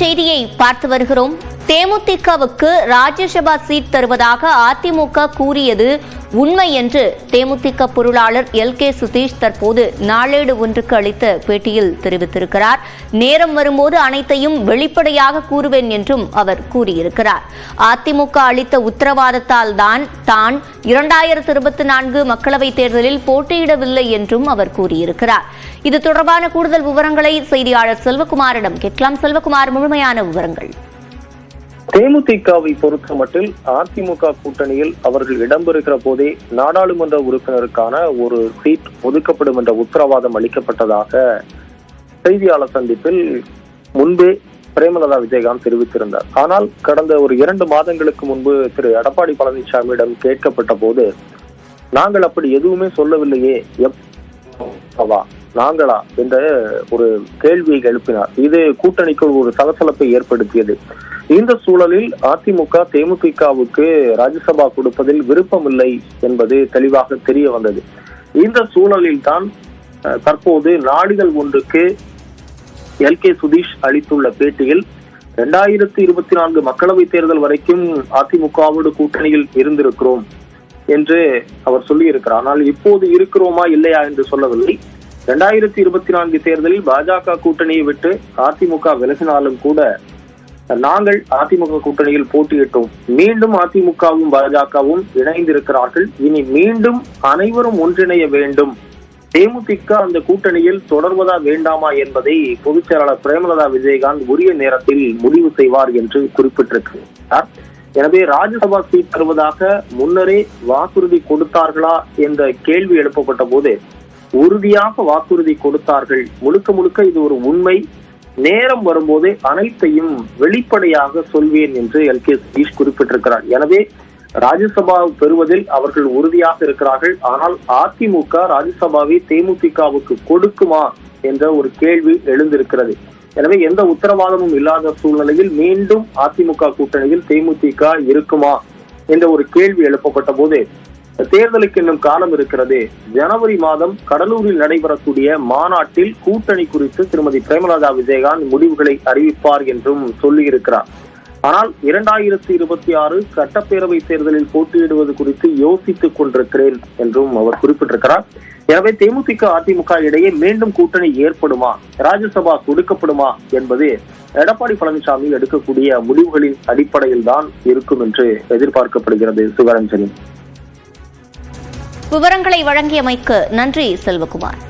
செய்தியை பார்த்து வருகிறோம். தேமுதிகவுக்கு ராஜ்யசபா சீட் தருவதாக அதிமுக கூறியது உண்மை என்று தேமுதிக பொருளாளர் எல்.கே. சுதீஷ் தற்போது நாளேடு ஒன்றுக்கு அளித்த பேட்டியில் தெரிவித்திருக்கிறார். நேரம் வரும்போது அனைத்தையும் வெளிப்படையாக கூறுவேன் என்றும் அவர் கூறியிருக்கிறார். அதிமுக அளித்த உத்தரவாதத்தால் தான் 2024 மக்களவைத் தேர்தலில் போட்டியிடவில்லை என்றும் அவர் கூறியிருக்கிறார். இது தொடர்பான கூடுதல் விவரங்களை செய்தியாளர் செல்வகுமாரிடம் கேட்கலாம். செல்வகுமார், முழுமையான விவரங்கள். தேமுதிகவை பொறுத்தமட்டில் அதிமுக கூட்டணியில் அவர்கள் இடம்பெறுகிற போதே நாடாளுமன்ற உறுப்பினருக்கான ஒரு சீட் ஒதுக்கப்படும் என்ற உத்தரவாதம் அளிக்கப்பட்டதாக செய்தியாளர் சந்திப்பில் முன்பே பிரேமலதா விஜயகாந்த் தெரிவித்திருந்தார். ஆனால் கடந்த ஒரு 2 மாதங்களுக்கு முன்பு திரு எடப்பாடி பழனிசாமியிடம் கேட்கப்பட்ட போது நாங்கள் அப்படி எதுவுமே சொல்லவில்லையே, நாங்களா என்ற ஒரு கேள்வியை எழுப்பினார். இது கூட்டணிக்குள் ஒரு சலசலப்பை ஏற்படுத்தியது. இந்த சூழலில் அதிமுக தேமுதிகவுக்கு ராஜ்யசபா கொடுப்பதில் விருப்பமில்லை என்பது தெளிவாக தெரிய வந்தது. இந்த சூழலில் தான் தற்போது நாளிதழ் ஒன்றுக்கு எல்.கே. சுதீஷ் அளித்துள்ள பேட்டியில் 2024 மக்களவைத் தேர்தல் வரைக்கும் அதிமுகவோடு கூட்டணியில் இருந்திருக்கிறோம் என்று அவர் சொல்லியிருக்கிறார். ஆனால் இப்போது இருக்கிறோமா இல்லையா என்று சொல்லவில்லை. 2024 தேர்தலில் பாஜக கூட்டணியை விட்டு அதிமுக விலகினாலும் கூட நாங்கள் அதிமுக கூட்டணியில் போட்டியிட்டோம். மீண்டும் அதிமுகவும் பாஜகவும் இணைந்திருக்கிறார்கள். இனி மீண்டும் அனைவரும் ஒன்றிணைய வேண்டும். தேமுதிக அந்த கூட்டணியில் தொடர்வதா வேண்டாமா என்பதை பொதுச் செயலாளர் பிரேமலதா விஜயகாந்த் உரிய நேரத்தில் முடிவு செய்வார் என்று குறிப்பிட்டிருக்கிறார். எனவே ராஜ்யசபா சீட் தருவதாக முன்னரே வாக்குறுதி கொடுத்தார்களா என்ற கேள்வி எழுப்பப்பட்ட போது உறுதியாக வாக்குறுதி கொடுத்தார்கள். முழுக்க இது ஒரு உண்மை. நேரம் வரும்போதே அனைத்தையும் வெளிப்படையாக சொல்வேன் என்று எல்.கே. சுதீஷ் குறிப்பிட்டிருக்கிறார். எனவே ராஜ்யசபா பெறுவதில் அவர்கள் உறுதியாக இருக்கிறார்கள். ஆனால் அதிமுக ராஜ்யசபாவை தேமுதிகவுக்கு கொடுக்குமா என்ற ஒரு கேள்வி எழுந்திருக்கிறது. எனவே எந்த உத்தரவாதமும் இல்லாத சூழ்நிலையில் மீண்டும் அதிமுக கூட்டணியில் தேமுதிக இருக்குமா என்ற ஒரு கேள்வி எழுப்பப்பட்ட போது தேர்தலுக்கு இன்னும் காலம் இருக்கிறது. ஜனவரி மாதம் கடலூரில் நடைபெறக்கூடிய மாநாட்டில் கூட்டணி குறித்து திருமதி பிரேமலதா விஜயகாந்த் முடிவுகளை அறிவிப்பார் என்றும் சொல்லியிருக்கிறார். ஆனால் 2026 சட்டப்பேரவை தேர்தலில் போட்டியிடுவது குறித்து யோசித்துக் கொண்டிருக்கிறேன் என்றும் அவர் குறிப்பிட்டிருக்கிறார். எனவே தேமுதிக அதிமுக இடையே மீண்டும் கூட்டணி ஏற்படுமா, ராஜ்யசபா கொடுக்கப்படுமா என்பது எடப்பாடி பழனிசாமி எடுக்கக்கூடிய முடிவுகளின் அடிப்படையில் தான் இருக்கும் என்று எதிர்பார்க்கப்படுகிறது. சிவரஞ்சனி, விவரங்களை வழங்கியமைக்கு நன்றி செல்வகுமார்.